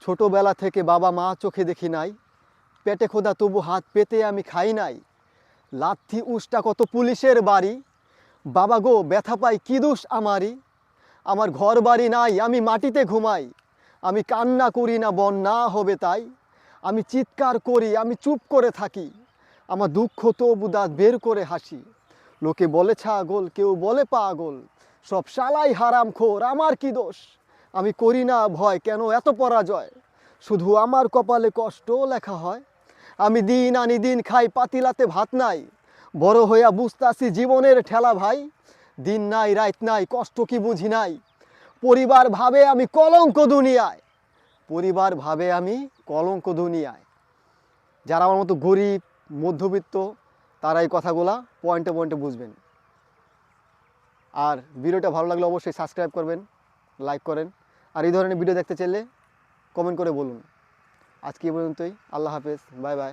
ছোটবেলা থেকে বাবা মা চোখে দেখি নাই, পেটে খোদা তবু হাত পেতে আমি খাই নাই। লাথি উষ্টা কত পুলিশের বাড়ি, বাবা গো ব্যথা পাই কি দোষ আমারই। আমার ঘর বাড়ি নাই, আমি মাটিতে ঘুমাই। আমি কান্না করি না বন্যা হবে তাই। আমি চিৎকার করি, আমি চুপ করে থাকি। আমার দুঃখ তবু দাঁত বের করে হাসি। লোকে বলে ছাগল, কেউ বলে পাগল, সব শালাই হারামখোর, আমার কি দোষ? আমি করি না ভয়, কেন এত পরাজয়? শুধু আমার কপালে কষ্ট লেখা হয়। আমি দিন আনি দিন খাই, পাতিলাতে ভাত নাই। বড় হইয়া বুঝতাছি জীবনের ঠেলা ভাই। দিন নাই রাত নাই, কষ্ট কি বুঝি নাই। পরিবার ভাবে আমি কলঙ্ক দুনিয়ায়। পরিবার ভাবে আমি কলঙ্ক দুনিয়ায়। যারা আমার মতো গরিব, মধ্যবিত্ত, তারা এই কথাগুলা পয়েন্টে পয়েন্টে বুঝবেন। আর ভিডিওটা ভালো লাগলে অবশ্যই সাবস্ক্রাইব করবেন, লাইক করেন। আর এই ধরনের ভিডিও দেখতে চাইলে কমেন্ট করে বলুন। আজকে এই পর্যন্তই। আল্লাহ হাফেজ, বাই বাই।